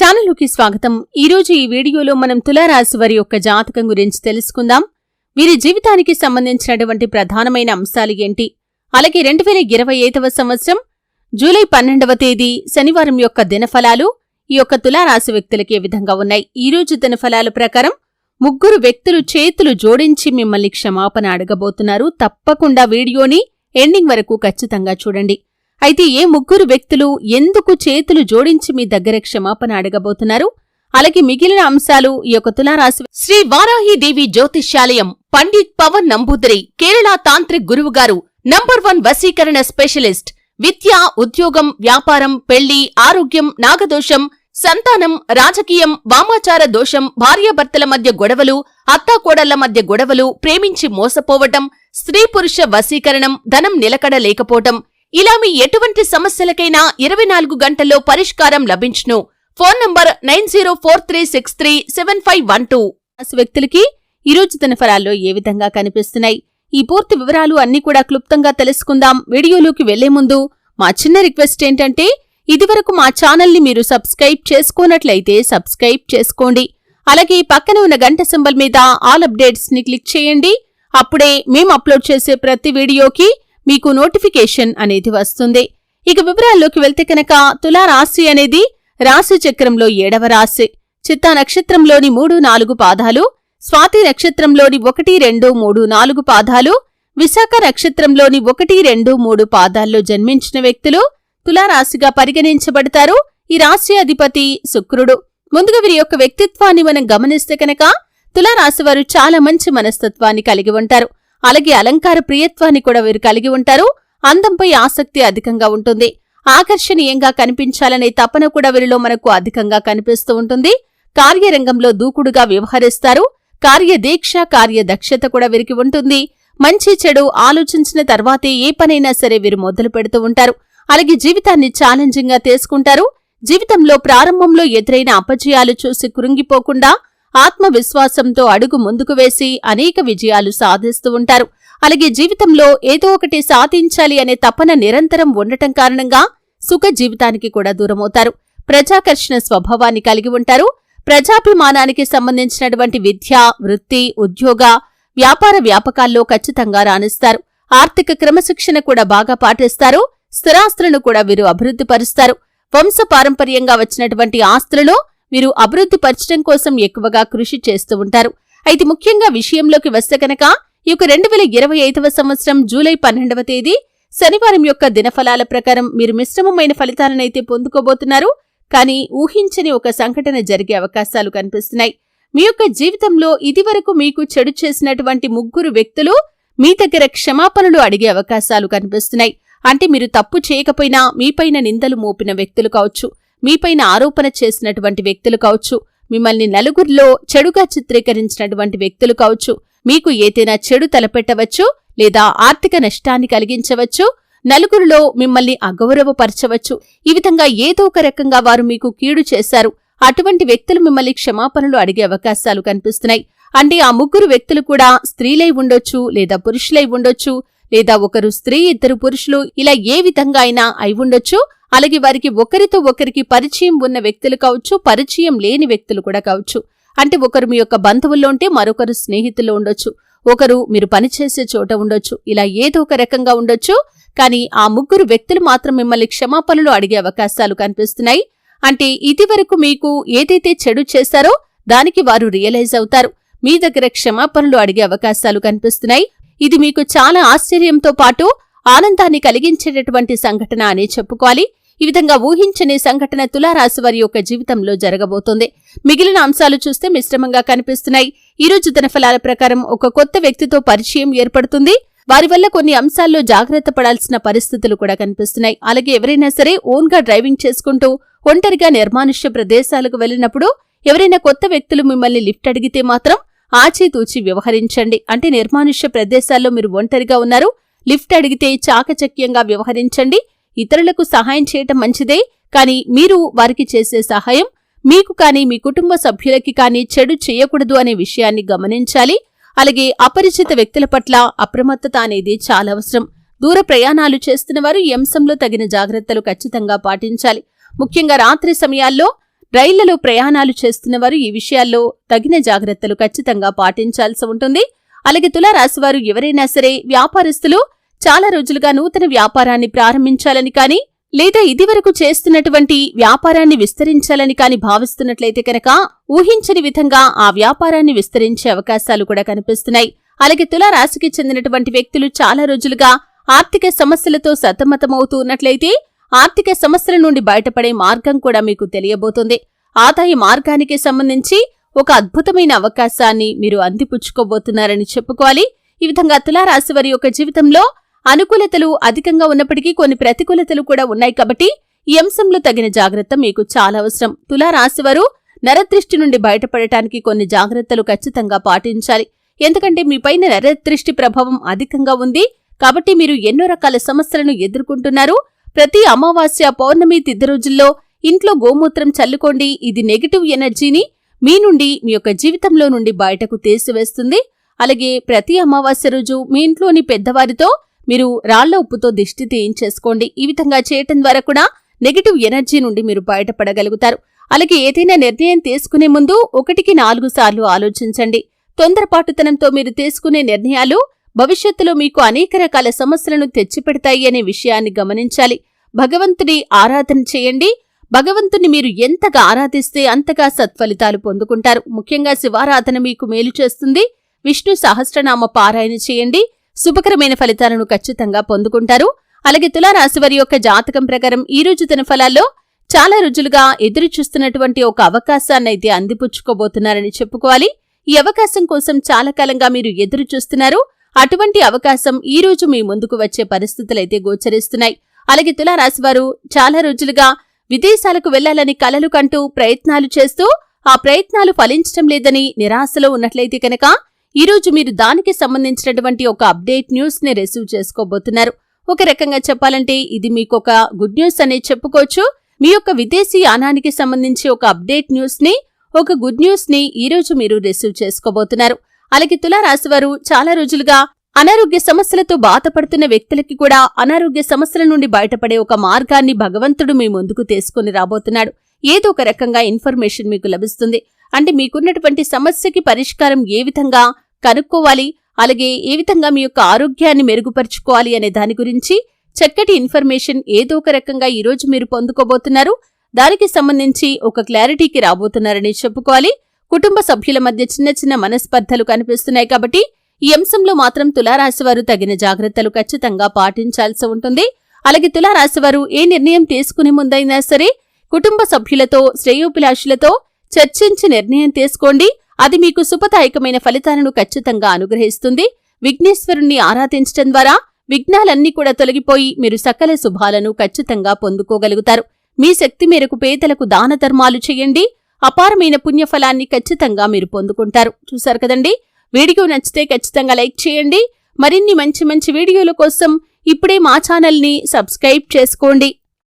ఛానలుకి స్వాగతం. ఈరోజు ఈ వీడియోలో మనం తులారాశి వారి యొక్క జాతకం గురించి తెలుసుకుందాం. వీరి జీవితానికి సంబంధించినటువంటి ప్రధానమైన అంశాలు ఏంటి, అలాగే 2025వ సంవత్సరం జూలై 12వ తేదీ శనివారం యొక్క దినఫలాలు ఈ యొక్క తులారాశి వ్యక్తులకి ఏ విధంగా ఉన్నాయి. ఈరోజు దినఫలాల ప్రకారం ముగ్గురు వ్యక్తులు చేతులు జోడించి మిమ్మల్ని క్షమాపణ అడగబోతున్నారు. తప్పకుండా వీడియోని ఎండింగ్ వరకు ఖచ్చితంగా చూడండి. అయితే ఏ ముగ్గురు వ్యక్తులు ఎందుకు చేతులు జోడించి మీ దగ్గర క్షమాపణ అడగబోతున్నారు, అలాగే మిగిలిన అంశాలు ఈ యొక్క తులారాశి. శ్రీ వారాహీదేవి జ్యోతిష్యాలయం పండిత్ పవన్ నంబూదరి కేరళ తాంత్రిక్ గురువుగారు నంబర్ 1 వశీకరణ స్పెషలిస్ట్. విద్య, ఉద్యోగం, వ్యాపారం, పెళ్లి, ఆరోగ్యం, నాగదోషం, సంతానం, రాజకీయం, వామాచార దోషం, భార్యాభర్తల మధ్య గొడవలు, అత్తాకోడళ్ల మధ్య గొడవలు, ప్రేమించి మోసపోవటం, స్త్రీ పురుష వశీకరణం, ధనం నిలకడ లేకపోవటం, ఇలా మీ ఎటువంటి సమస్యలకైనా 24 గంటల్లో పరిష్కారం లభించును. Phone number 9043637512. వ్యక్తులకి ఈరోజు దినఫలాల్లో ఏ విధంగా కనిపిస్తున్నాయి, ఈ పూర్తి వివరాలు అన్ని కూడా క్లుప్తంగా తెలుసుకుందాం. వీడియోలోకి వెళ్లే ముందు మా చిన్న రిక్వెస్ట్ ఏంటంటే, ఇదివరకు మా ఛానల్ని మీరు సబ్స్క్రైబ్ చేసుకోనట్లయితే సబ్స్క్రైబ్ చేసుకోండి. అలాగే పక్కన ఉన్న గంట సింబల్ మీద ఆల్ అప్డేట్స్ ని క్లిక్ చేయండి. అప్పుడే మేము అప్లోడ్ చేసే ప్రతి వీడియోకి మీకు నోటిఫికేషన్ అనేది వస్తుంది. ఇక వివరాల్లోకి వెళ్తే కనుక తులారాశి అనేది రాశి చక్రంలో 7వ రాశి. చిత్తా నక్షత్రంలోని 3, 4 పాదాలు, స్వాతి నక్షత్రంలోని 1, 2, 3, 4 పాదాలు, విశాఖ నక్షత్రంలోని 1, 2, 3 పాదాల్లో జన్మించిన వ్యక్తులు తులారాశిగా పరిగణించబడతారు. ఈ రాశి అధిపతి శుక్రుడు. ముందుగా వీరి యొక్క వ్యక్తిత్వాన్ని మనం గమనిస్తే కనుక తులారాశి వారు చాలా మంచి మనస్తత్వాన్ని కలిగి ఉంటారు. అలాగే అలంకార ప్రియత్వాన్ని కూడా వీరు కలిగి ఉంటారు. అందంపై ఆసక్తి అధికంగా ఉంటుంది. ఆకర్షణీయంగా కనిపించాలనే తపన కూడా వీరిలో మనకు అధికంగా కనిపిస్తూ ఉంటుంది. కార్యరంగంలో దూకుడుగా వ్యవహరిస్తారు. కార్యదీక్ష, కార్యదక్షత కూడా వీరికి ఉంటుంది. మంచి చెడు ఆలోచించిన తర్వాతే ఏ పనైనా సరే వీరు మొదలు పెడుతూ ఉంటారు. అలాగే జీవితాన్ని ఛాలెంజింగ్ గా తీసుకుంటారు. జీవితంలో ప్రారంభంలో ఎదురైన అపజయాలు చూసి కృంగిపోకుండా ఆత్మవిశ్వాసంతో అడుగు ముందుకు వేసి అనేక విజయాలు సాధిస్తూ ఉంటారు. అలాగే జీవితంలో ఏదో ఒకటి సాధించాలి అనే తపన నిరంతరం ఉండటం కారణంగా సుఖ జీవితానికి కూడా దూరమవుతారు. ప్రజాకర్షణ స్వభావాన్ని కలిగి ఉంటారు. ప్రజాభిమానానికి సంబంధించినటువంటి విద్య, వృత్తి, ఉద్యోగ, వ్యాపార వ్యాపకాల్లో ఖచ్చితంగా రాణిస్తారు. ఆర్థిక క్రమశిక్షణ కూడా బాగా పాటిస్తారు. స్థిరాస్తులను కూడా వీరు అభివృద్ధి పరుస్తారు. వంశపారంపర్యంగా వచ్చినటువంటి ఆస్తులలో వీరు అభివృద్ధి పరచడం కోసం ఎక్కువగా కృషి చేస్తూ ఉంటారు. అయితే ముఖ్యంగా విషయంలోకి వస్తే కనుక ఈ యొక్క 2025వ సంవత్సరం జూలై 12వ తేదీ శనివారం యొక్క దినఫలాల ప్రకారం మీరు మిశ్రమమైన ఫలితాలనైతే పొందుకోబోతున్నారు. కానీ ఊహించని ఒక సంఘటన జరిగే అవకాశాలు కనిపిస్తున్నాయి. మీ యొక్క జీవితంలో ఇదివరకు మీకు చెడు చేసినటువంటి ముగ్గురు వ్యక్తులు మీ దగ్గర క్షమాపణలు అడిగే అవకాశాలు కనిపిస్తున్నాయి. అంటే మీరు తప్పు చేయకపోయినా మీపైన నిందలు మోపిన వ్యక్తులు కావచ్చు, మీపైన ఆరోపణ చేసినటువంటి వ్యక్తులు కావచ్చు, మిమ్మల్ని నలుగురిలో చెడుగా చిత్రీకరించినటువంటి వ్యక్తులు కావచ్చు, మీకు ఏదైనా చెడు తలపెట్టవచ్చు లేదా ఆర్థిక నష్టాన్ని కలిగించవచ్చు, నలుగురిలో మిమ్మల్ని అగౌరవపరచవచ్చు. ఈ విధంగా ఏదో ఒక రకంగా వారు మీకు కీడు చేశారు. అటువంటి వ్యక్తులు మిమ్మల్ని క్షమాపణలు అడిగే అవకాశాలు కనిపిస్తున్నాయి. అంటే ఆ ముగ్గురు వ్యక్తులు కూడా స్త్రీలై ఉండొచ్చు లేదా పురుషులై ఉండొచ్చు, లేదా ఒకరు స్త్రీ, ఇద్దరు పురుషులు, ఇలా ఏ విధంగా అయినా అయి ఉండొచ్చు. అలాగే వారికి ఒకరితో ఒకరికి పరిచయం ఉన్న వ్యక్తులు కావచ్చు, పరిచయం లేని వ్యక్తులు కూడా కావచ్చు. అంటే ఒకరు మీ యొక్క బంధువుల్లో ఉంటే మరొకరు స్నేహితుల్లో ఉండొచ్చు, ఒకరు మీరు పనిచేసే చోట ఉండొచ్చు, ఇలా ఏదో ఒక రకంగా ఉండొచ్చు. కానీ ఆ ముగ్గురు వ్యక్తులు మాత్రం మిమ్మల్ని క్షమాపణలు అడిగే అవకాశాలు కనిపిస్తున్నాయి. అంటే ఇదివరకు మీకు ఏదైతే చెడు చేశారో దానికి వారు రియలైజ్ అవుతారు. మీ దగ్గర క్షమాపణలు అడిగే అవకాశాలు కనిపిస్తున్నాయి. ఇది మీకు చాలా ఆశ్చర్యంతో పాటు ఆనందాన్ని కలిగించేటటువంటి సంఘటన అనే చెప్పుకోవాలి. ఈ విధంగా ఊహించని సంఘటన తులారాశి వారి యొక్క జీవితంలో జరగబోతోంది. మిగిలిన అంశాలు చూస్తే మిశ్రమంగా కనిపిస్తున్నాయి. ఈరోజు దినఫలాల ప్రకారం ఒక కొత్త వ్యక్తితో పరిచయం ఏర్పడుతుంది. వారి వల్ల కొన్ని అంశాల్లో జాగ్రత్త పడాల్సిన పరిస్థితులు కూడా కనిపిస్తున్నాయి. అలాగే ఎవరైనా సరే ఓన్ గా డ్రైవింగ్ చేసుకుంటూ ఒంటరిగా నిర్మానుష్య ప్రదేశాలకు వెళ్లినప్పుడు ఎవరైనా కొత్త వ్యక్తులు మిమ్మల్ని లిఫ్ట్ అడిగితే మాత్రం ఆచితూచి వ్యవహరించండి. అంటే నిర్మానుష్య ప్రదేశాల్లో మీరు ఒంటరిగా ఉన్నారు, లిఫ్ట్ అడిగితే చాకచక్యంగా వ్యవహరించండి. ఇతరులకు సహాయం చేయటం మంచిదే, కానీ మీరు వారికి చేసే సహాయం మీకు కానీ మీ కుటుంబ సభ్యులకి కానీ చెడు చేయకూడదు అనే విషయాన్ని గమనించాలి. అలాగే అపరిచిత వ్యక్తుల పట్ల అప్రమత్తత అనేది చాలా అవసరం. దూర ప్రయాణాలు చేస్తున్న వారు ఈ అంశంలో తగిన జాగ్రత్తలు ఖచ్చితంగా పాటించాలి. ముఖ్యంగా రాత్రి సమయాల్లో రైళ్లలో ప్రయాణాలు చేస్తున్నవారు ఈ విషయాల్లో తగిన జాగ్రత్తలు ఖచ్చితంగా పాటించాల్సి ఉంటుంది. అలాగే తులారాశివారు ఎవరైనా సరే వ్యాపారస్తులు చాలా రోజులుగా నూతన వ్యాపారాన్ని ప్రారంభించాలని కాని లేదా ఇదివరకు చేస్తున్నటువంటి వ్యాపారాన్ని విస్తరించాలని కాని భావిస్తున్నట్లయితే కనుక ఊహించని విధంగా ఆ వ్యాపారాన్ని విస్తరించే అవకాశాలు కూడా కనిపిస్తున్నాయి. అలాగే తులారాశికి చెందినటువంటి వ్యక్తులు చాలా రోజులుగా ఆర్థిక సమస్యలతో సతమతమవుతూ ఉన్నట్లయితే ఆర్థిక సమస్యల నుండి బయటపడే మార్గం కూడా మీకు తెలియబోతుంది. ఆదాయ మార్గానికి సంబంధించి ఒక అద్భుతమైన అవకాశాన్ని మీరు అందిపుచ్చుకోబోతున్నారని చెప్పుకోవాలి. ఈ విధంగా తులారాశి వారి యొక్క జీవితంలో అనుకూలతలు అధికంగా ఉన్నప్పటికీ కొన్ని ప్రతికూలతలు కూడా ఉన్నాయి కాబట్టి ఈ అంశంలో తగిన జాగ్రత్త మీకు చాలా అవసరం. తులారాశివారు నరదృష్టి నుండి బయటపడటానికి కొన్ని జాగ్రత్తలు ఖచ్చితంగా పాటించాలి. ఎందుకంటే మీపైన నరదృష్టి ప్రభావం అధికంగా ఉంది కాబట్టి మీరు ఎన్నో రకాల సమస్యలను ఎదుర్కొంటున్నారు. ప్రతి అమావాస్య, పౌర్ణమి తిథి రోజుల్లో ఇంట్లో గోమూత్రం చల్లుకోండి. ఇది నెగటివ్ ఎనర్జీని మీ నుండి, మీ యొక్క జీవితంలో నుండి బయటకు తీసివేస్తుంది. అలాగే ప్రతి అమావాస్య రోజు మీ ఇంట్లోని పెద్దవారితో మీరు రాళ్ల ఉప్పుతో దిష్టి తీయించేసుకోండి. ఈ విధంగా చేయటం ద్వారా కూడా నెగటివ్ ఎనర్జీ నుండి మీరు బయటపడగలుగుతారు. అలాగే ఏదైనా నిర్ణయం తీసుకునే ముందు 1-4 సార్లు ఆలోచించండి. తొందరపాటుతనంతో మీరు తీసుకునే నిర్ణయాలు భవిష్యత్తులో మీకు అనేక రకాల సమస్యలను తెచ్చిపెడతాయి అనే విషయాన్ని గమనించాలి. భగవంతుడి ఆరాధన చేయండి. భగవంతుని మీరు ఎంతగా ఆరాధిస్తే అంతగా సత్ఫలితాలు పొందుకుంటారు. ముఖ్యంగా శివారాధన మీకు మేలు చేస్తుంది. విష్ణు సహస్రనామ పారాయణ చేయండి. శుభకరమైన ఫలితాలను ఖచ్చితంగా పొందుకుంటారు. అలాగే తులారాశివారి యొక్క జాతకం ప్రకారం ఈ రోజు తన ఫలాల్లో చాలా రోజులుగా ఎదురు చూస్తున్నటువంటి ఒక అవకాశాన్నైతే అందిపుచ్చుకోబోతున్నారని చెప్పుకోవాలి. ఈ అవకాశం కోసం చాలా కాలంగా మీరు ఎదురు చూస్తున్నారు. అటువంటి అవకాశం ఈ రోజు మీ ముందుకు వచ్చే పరిస్థితులైతే గోచరిస్తున్నాయి. అలాగే తులారాశివారు చాలా రోజులుగా విదేశాలకు వెళ్లాలని కలలు కంటూ ప్రయత్నాలు చేస్తూ ఆ ప్రయత్నాలు ఫలించడం లేదని నిరాశలో ఉన్నట్లయితే కనుక ఈ రోజు మీరు దానికి సంబంధించినటువంటి ఒక అప్డేట్ న్యూస్ ని రిసీవ్ చేసుకోబోతున్నారు. ఒక రకంగా చెప్పాలంటే ఇది మీకు ఒక గుడ్ న్యూస్ అనే చెప్పుకోవచ్చు. మీ యొక్క విదేశీ యానానికి సంబంధించి ఒక అప్డేట్ న్యూస్ ని, ఒక గుడ్ న్యూస్ ని ఈ రోజు మీరు రిసీవ్ చేసుకోబోతున్నారు. అలాగే తులారాశివారు చాలా రోజులుగా అనారోగ్య సమస్యలతో బాధపడుతున్న వ్యక్తులకి కూడా అనారోగ్య సమస్యల నుండి బయటపడే ఒక మార్గాన్ని భగవంతుడు మీ ముందుకు తీసుకుని రాబోతున్నాడు. ఏదో ఒక రకంగా ఇన్ఫర్మేషన్ మీకు లభిస్తుంది. అంటే మీకున్నటువంటి సమస్యకి పరిష్కారం ఏ విధంగా కనుక్కోవాలి, అలాగే ఏ విధంగా మీ యొక్క ఆరోగ్యాన్ని మెరుగుపరుచుకోవాలి అనే దాని గురించి చక్కటి ఇన్ఫర్మేషన్ ఏదో ఒక రకంగా ఈ రోజు మీరు పొందుకోబోతున్నారు. దానికి సంబంధించి ఒక క్లారిటీకి రాబోతున్నారని చెప్పుకోవాలి. కుటుంబ సభ్యుల మధ్య చిన్న చిన్న మనస్పర్ధలు కనిపిస్తున్నాయి కాబట్టి ఈ అంశంలో మాత్రం తులారాశివారు తగిన జాగ్రత్తలు ఖచ్చితంగా పాటించాల్సి ఉంటుంది. అలాగే తులారాశివారు ఏ నిర్ణయం తీసుకునే ముందైనా సరే కుటుంబ సభ్యులతో, శ్రేయోభిలాషులతో చర్చించి నిర్ణయం తీసుకోండి. అది మీకు శుభదాయకమైన ఫలితాలను ఖచ్చితంగా అనుగ్రహిస్తుంది. విఘ్నేశ్వరుణ్ణి ఆరాధించడం ద్వారా విఘ్నాలన్నీ కూడా తొలగిపోయి మీరు సకల శుభాలను ఖచ్చితంగా పొందుకోగలుగుతారు. మీ శక్తి మేరకు పేదలకు దాన ధర్మాలు చేయండి. అపారమైన పుణ్యఫలాన్ని ఖచ్చితంగా మీరు పొందుకుంటారు. చూశారు కదండి. వీడియో నచ్చితే ఖచ్చితంగా లైక్ చేయండి. మరిన్ని మంచి మంచి వీడియోల కోసం ఇప్పుడే మా ఛానల్ని సబ్స్క్రైబ్ చేసుకోండి.